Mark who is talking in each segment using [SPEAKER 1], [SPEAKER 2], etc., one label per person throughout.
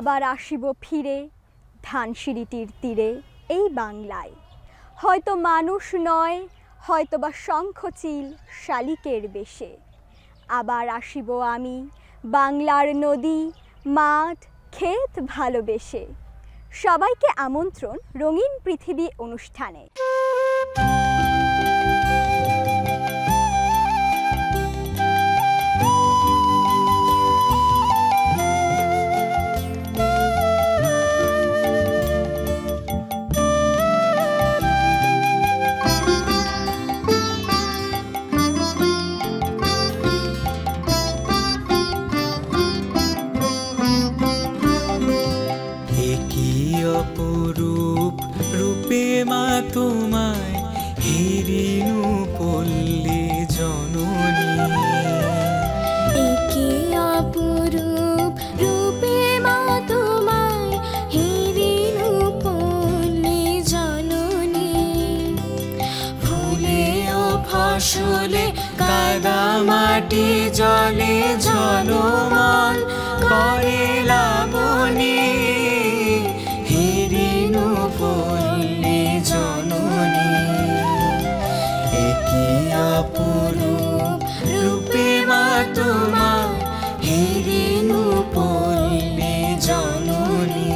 [SPEAKER 1] আবার আসিব ফিরে ধানসিঁড়িটির তীরে এই বাংলায়। হয়তো মানুষ নয়, হয়তো বা শঙ্খচিল শালিকের বেশে। আবার আসিব আমি বাংলার নদী, মাঠ, ক্ষেত ভালোবেসে। সবাইকে আমন্ত্রণ রঙিন পৃথিবী অনুষ্ঠানে।
[SPEAKER 2] অপরূপ রূপে মা তোমায় হেরিনু পল্লী জননী।
[SPEAKER 3] একে অপরূপ রূপে মা তোমায় হেরিনু পল্লী জননী।
[SPEAKER 2] ফুলে ও ফসলে কাদা মাটি জলে ঝলমল করে লাবণী। পল্লী জননী একি অপরূপ রূপে মা তোমার হেরিনু পল্লী জননী।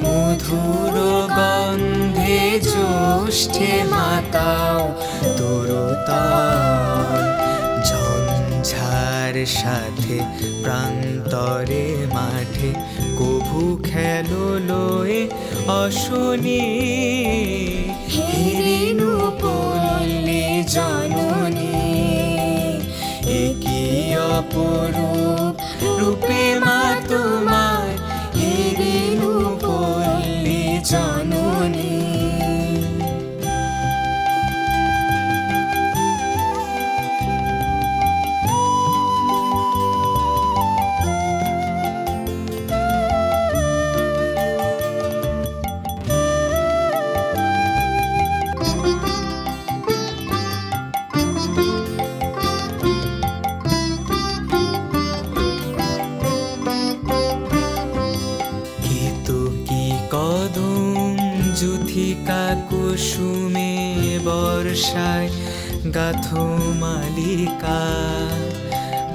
[SPEAKER 2] মধুর গন্ধে জ্যৈষ্ঠে মাতাও তরুতল। ঝঞ্ঝার সাথে প্রান্তরে মাঠে কভু খেলো লয়ে অশনি। হেরিনু পল্লী জননী একি অপরূপ রূপে মা তোমার হেরিনু পল্লী জননী। যুথিকা কুসুমে বর্ষায় গাথো মালিকা।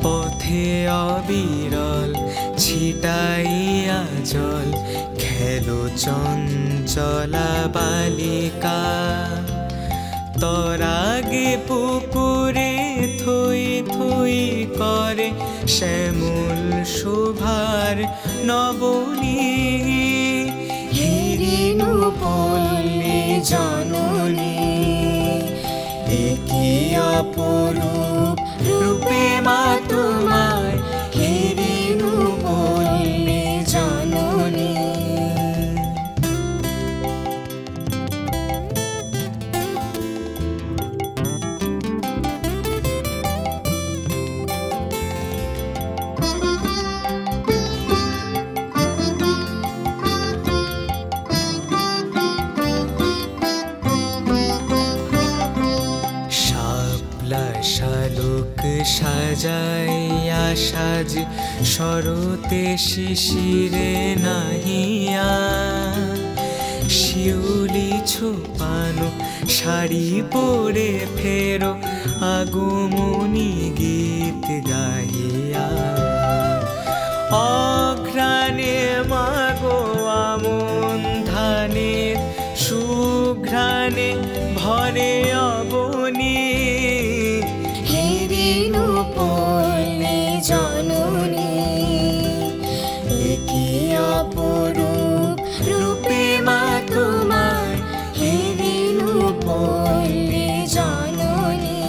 [SPEAKER 2] পথে অবিরল ছিটাইয়া জল খেলো চঞ্চলা বালিকা। তরাগে পুকুরে থই থই করে শ্যামল শোভার নবনী। হেরিনু পল্লী জননী একি অপরূপ রূপে মা তোমার হেরিনু পল্লী জননী। শালুক সাজাইয়া সাজ শরতে শিশিরে নাহিয়া। শিউলি ছোপানো শাড়ি পরে ফেরো আগমনী গীত গাহিয়া। অঘ্রাণে মাগো আমন ধানের সুঘ্রাণে ভরে অবনী। হেরিনু পল্লী জননী একি অপরূপ রূপে মা তোমার হেরিনু পল্লী জননী।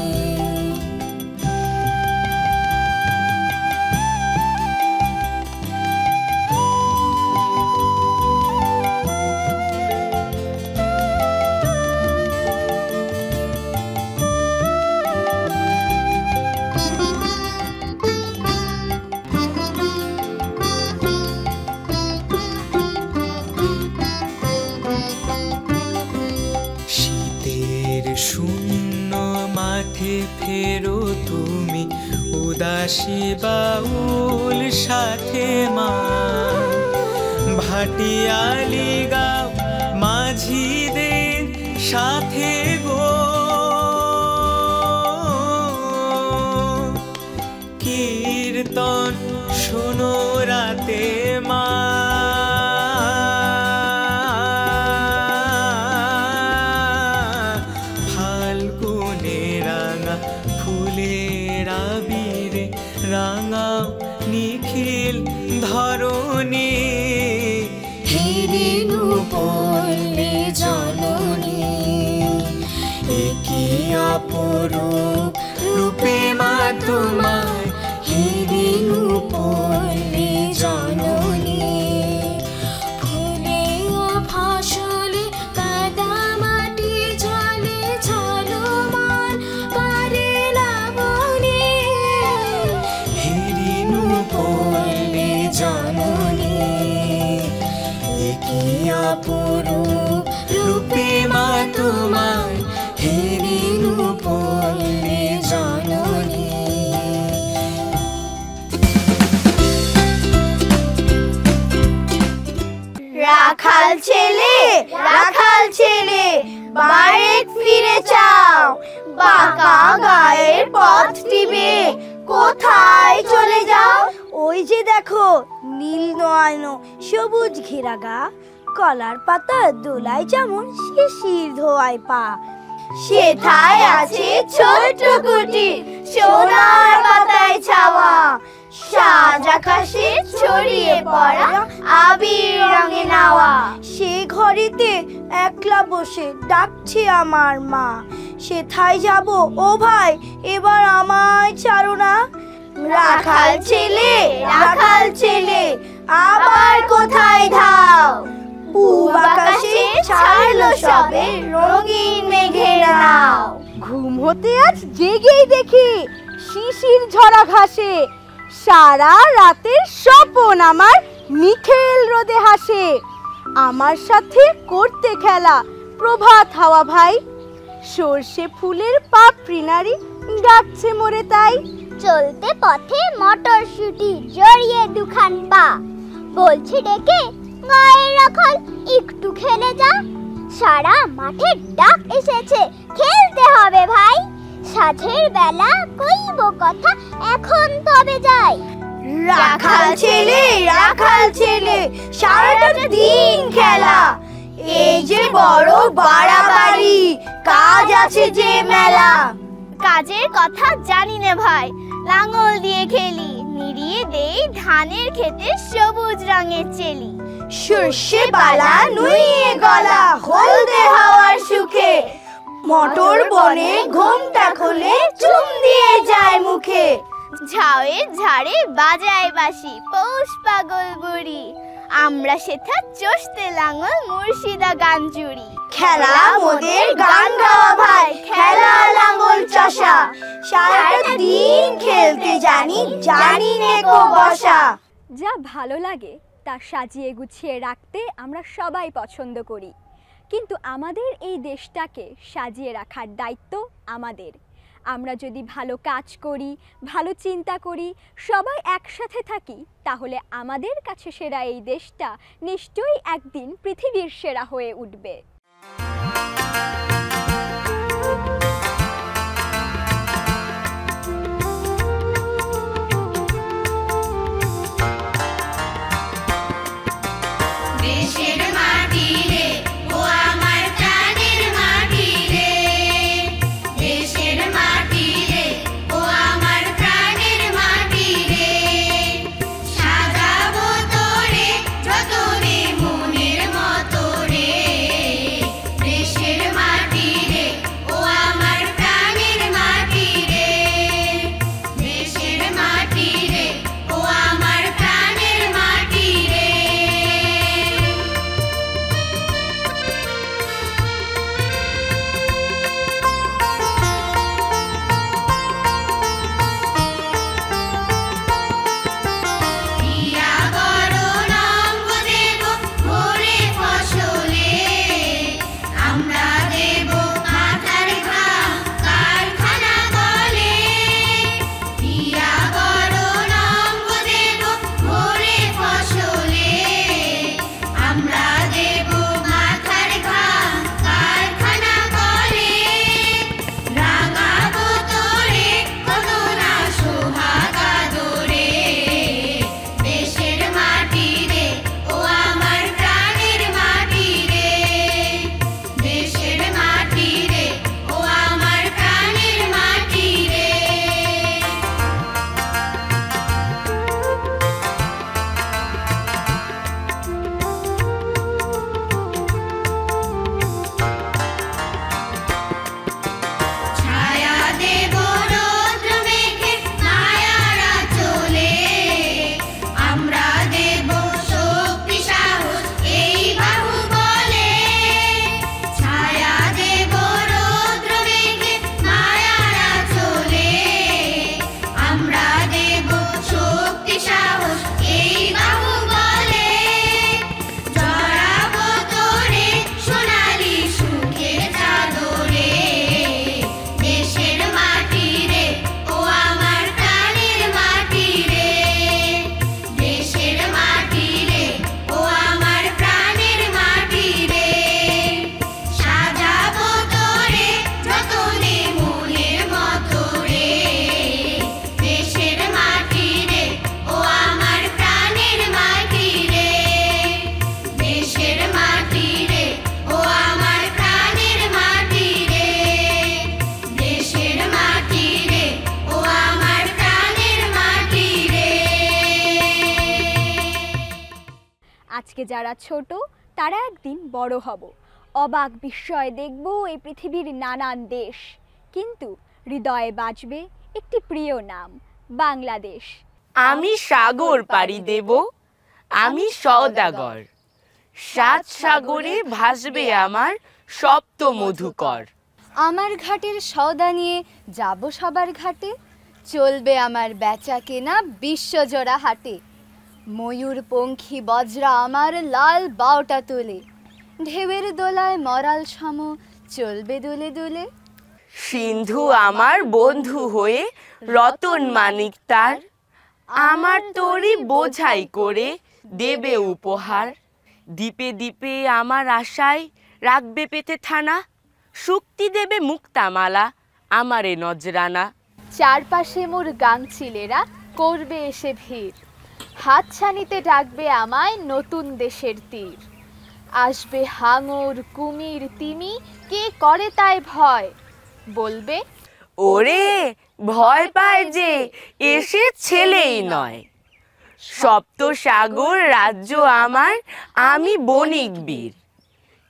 [SPEAKER 4] দাসী বাউল সাথে মা, ভাটিয়ালি গাও মাঝিদের সাথে গো, কীর্তন শোনো রাতে মা, ফাল্গুনে রাঙা ফুলের আবিরে রাঙাও নিখিল ধরণী,
[SPEAKER 2] হে রেণু পল্লী জননী, একি অপরূপ রূপে মা তোমার, হে রেণু পল্লী জননী। ফুলে ও ফসলে কাদা মাটি জলে ঝলমান পারে লাবণী,
[SPEAKER 4] হে রেণু পল্লী জননী,
[SPEAKER 2] একি অপরূপ রূপে মা তোমার, হে রেণু পল্লী জননী।
[SPEAKER 3] রাখাল ছেলে, রাখাল ছেলে, বারেক ফিরে চাও, বাঁকা গায়ের পথ টিপে কোথায় চলে যাও?
[SPEAKER 5] ওই যে দেখো নীল নয়ন সবুজ ঘেরা গা, কলার পাতা দোলায় যেমন শিশির ধোয়ায় পা,
[SPEAKER 3] সেথায় আছে ছোট্ট কুটির সোনার পাতায় ছাওয়া, সাজ আকাশে ছড়িয়ে পড়া আবির রঙে নাওয়া,
[SPEAKER 5] সে ঘরেতে একলা বসে ডাকছে আমার মা, সেথায় যাব ও ভাই এবার আমায় ছাড়ো না।
[SPEAKER 3] রাখাল ছেলে, রাখাল ছেলে, আবার কোথায় ধাও? পূব আকাশে ছাড়লো সবে রঙিন মেঘের নাও।
[SPEAKER 5] ঘুম হতে আজ জেগেই দেখি শিশির ঝরা ঘাসে, সারা রাতের স্বপন আমার নিখেল রোদে হাসে, আমার সাথে করতে খেলা প্রভাত হাওয়া ভাই, সর্ষে ফুলের পাপড়ি নারী ডাকছে মোরে তাই।
[SPEAKER 3] চলতে পথে মটরশুঁটি জড়িয়ে দুখান পা, বলছি ডেকে গায়ের রাখাল একটু খেলে যা, সারা মাঠে ডাক এসেছে খেলতে হবে ভাই, সাঁঝের বেলা কইব কথা এখন তবে যাই।
[SPEAKER 5] রাখাল ছেলে, রাখাল ছেলে, সারাটা দিন খেলা, এই যে বড় বাড়াবাড়ি, কাজ আছে যে মেলা।
[SPEAKER 3] কাজের কথা জানি না ভাই, লাঙল দিয়ে খেলি, নিড়িয়ে দেই ধানের খেতে সবুজ রঙের চেলি,
[SPEAKER 5] সর্ষে বালা নুইয়ে গলা হলদে হাওয়ার সুখে, মটর বনে ঘোমটা খোলে চুম দিয়ে যায় মুখে,
[SPEAKER 3] ঝাউয়ের ঝাড়ে বাজায় বাঁশি পৌষ পাগল বুড়ি, আমরা সেথা চষতে লাঙল মুর্শিদা গান জুড়ি।
[SPEAKER 5] খেলা মোদের গান গাওয়া ভাই, খেলা লাঙ্গল চষা, সারাটা দিন খেলতে জানি, জানি নেকো বসা।
[SPEAKER 1] যা ভালো লাগে তা সাজিয়ে গুছিয়ে রাখতে আমরা সবাই পছন্দ করি, কিন্তু আমাদের এই দেশটাকে সাজিয়ে রাখার দায়িত্ব আমাদের। আমরা যদি ভালো কাজ করি, ভালো চিন্তা করি, সবাই একসাথে থাকি, তাহলে আমাদের কাছে সেরা এই দেশটা নিশ্চয়ই একদিন পৃথিবীর সেরা হয়ে উঠবে।
[SPEAKER 2] দেশের মাটি রে ও আমার প্রাণের মাটি রে, দেশের মাটি রে ও আমার প্রাণের মাটি রে, সাজাবো তোরে যতনে মনের মতো রে, দেশের মাটি
[SPEAKER 1] আজকে যারা ছোট তারা একদিন বড় হব, অবাক বিস্ময়ে দেখব এই পৃথিবীর নানান দেশ, কিন্তু হৃদয়ে বাজবে একটি প্রিয় নাম, বাংলাদেশ।
[SPEAKER 6] আমি সাগর পাড়ি দেব, আমি সওদাগর, 7 সাগরে ভাসবে আমার সপ্ত মধুকর।
[SPEAKER 5] আমার ঘাটের সওদা নিয়ে যাব সবার ঘাটে, চলবে আমার বেচা কেনা বিশ্বজোড়া হাটে। ময়ূর পঙ্খী বজ্রা আমার লাল বাউটা তোলে, ঢেউয়ের দোলায় মরাল সম চলবে দুলে দুলে।
[SPEAKER 6] সিন্ধু আমার বন্ধু হয়ে রতন মানিক তার, আমার তরি বোঝাই করে দেবে উপহার। দ্বীপে দ্বীপে আমার আশায় রাখবে পেতে থানা, শক্তি দেবে মুক্তামালা আমারে নজরানা।
[SPEAKER 5] চারপাশে মোর গাংচিলেরা করবে এসে ভিড়, হাতছানিতে ডাকবে আমায় নতুন দেশের তীর। আসবে হাঙর কুমির তিমি, কে করে তাই ভয়, বলবে
[SPEAKER 6] ওরে ভয় পায় যে এসে ছেলেই নয়। সপ্ত সাগর রাজ্য আমার, আমি বণিক বীর,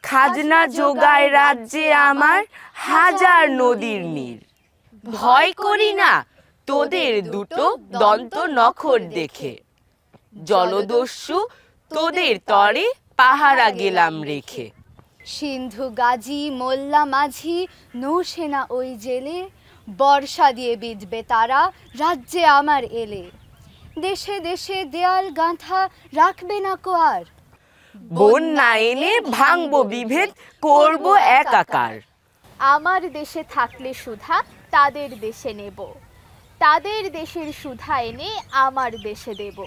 [SPEAKER 6] খাজনা যোগায় রাজ্যে আমার হাজার নদীর নীর। ভয় করি না তোদের দুটো দন্ত নখর দেখে, জলদস্যু তোদের তরে পাহারা গেলাম রেখে।
[SPEAKER 5] সিন্ধু গাজী মোল্লা মাঝি নৌসেনা ওই জেলে, বর্ষা দিয়ে বিঁধবে তারা রাজ্যে আমার এলে। দেশে দেশে দেয়াল গাঁথা রাখবে না কোয়ার,
[SPEAKER 6] বন্যা এনে ভাঙবো বিভেদ করব একাকার।
[SPEAKER 5] আমার দেশে থাকলে সুধা তাদের দেশে নেব, তাদের দেশের সুধা এনে আমার দেশে দেব।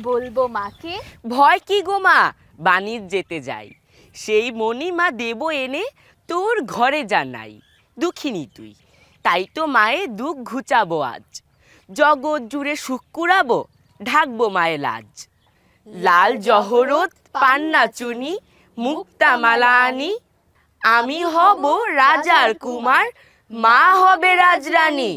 [SPEAKER 5] বলবো মাকে
[SPEAKER 6] ভয় কি গো মা, বাণিজ্যেতে যাই, সেই মণিমা দেব এনে তোর ঘরে জানাই। দুঃখিনী তুই, তাই তো মায়ের দুঃখ ঘুচাবো আজ, জগৎ জুড়ে সুখ কুড়াবো, ঢাকবো মায়ের লাজ। লাল জহরত পান্না চুনি মুক্তামালা আনি, আমি হব রাজার কুমার, মা হবে রাজরানী।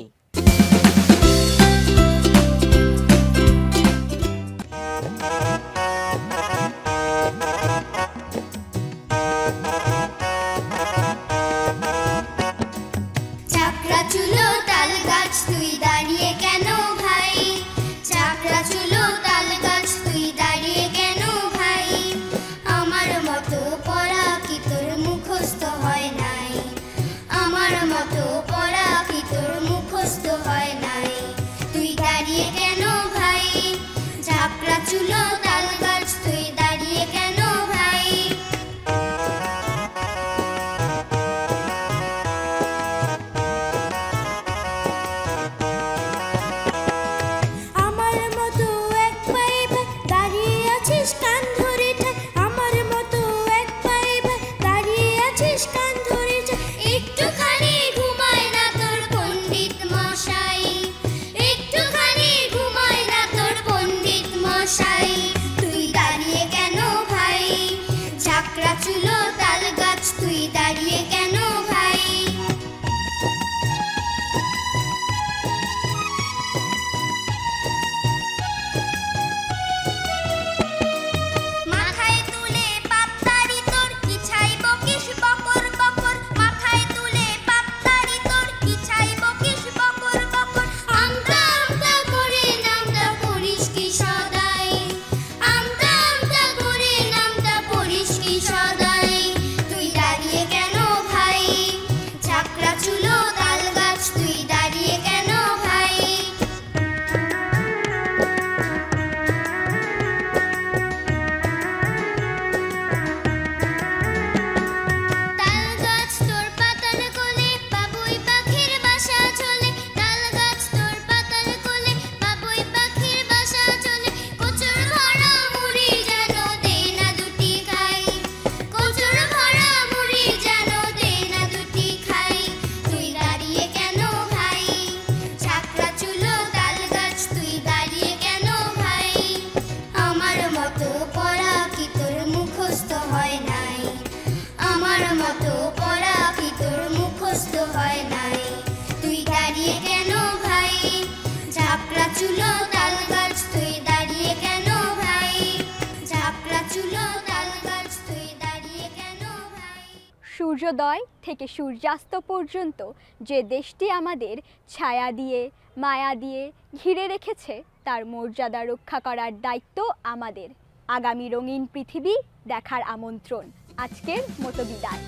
[SPEAKER 2] চাকরা চুলো তাল গাছ তুই দাঁড়িয়ে কেন ভাই, চাকরা চুলো তাল গাছ তুই দাঁড়িয়ে কেন ভাই। আমার মতো পড়া কি তোর মুখস্থ হয় নাই, আমার মতো পড়া কি তোর মুখস্থ হয় নাই। তুই দাঁড়িয়ে কেন ভাই, চাকরা চুলো তাল গাছ তুই দাঁড়িয়ে কেন ভাই। আমার মতো এক পায়ে ভাই দাঁড়িয়ে আছিস কান ধরে ঠাই, আমার মতো এক পায়ে ভাই দাঁড়িয়ে আছিস কান ধরে ঠাই। একটুখানি ঘুমায় না তোর পণ্ডিত মশাই, একটুখানি ঘুমায় না তোর পণ্ডিত মশাই। তুই দাঁড়িয়ে কেন ভাই, চাকরা চুলো তাল গাছ তুই দাঁড়িয়ে কেন ভাই। মাথায় তুলে পাপতারি তোর কি ছাইব কিস বকর বকর, মাথায় তুলে পাপতারি তোর কি ছাইব কিস বকর বকর। আমতা আমতা করে নামটা পড়িস কি সদাই, আমতা আমতা করে নামটা পড়িস কি সদাই। তুই দাঁড়িয়ে কেন ভাই, চাকরা চুলো তাল গাছ তুই দাঁড়িয়ে কেন ভাই। তাল গাছ তোর পাতাল কোলে বাবুই পাখির বাসা চলে, তাল গাছ তোর পাতাল কোলে বাবুই পাখির বাসা চলে। কোচর ভরা মুড়ি যেন দে না দুটি খাই, কোচর ভরা মুড়ি যেন দে না দুটি খাই। তুই দাঁড়িয়ে কেন ভাই, চাকরা চুলো তাল গাছ তুই দাঁড়িয়ে কেন ভাই। আমার মতো পড়া কি তোর মুখস্থ হয় নাই, আমার মতো পড়া কি তোর মুখস্থ হয় নাই। তুই দাঁড়িয়ে কেন ভাই, চাকরা চুলো তাল গাছ তুই দাঁড়িয়ে কেন ভাই, চাকরা চুলো
[SPEAKER 1] সূর্যোদয় থেকে সূর্যাস্ত পর্যন্ত যে দেশটি আমাদের ছায়া দিয়ে মায়া দিয়ে ঘিরে রেখেছে তার মর্যাদা রক্ষা করার দায়িত্ব আমাদের। আগামী রঙিন পৃথিবী দেখার আমন্ত্রণ। আজকের মতো বিদায়।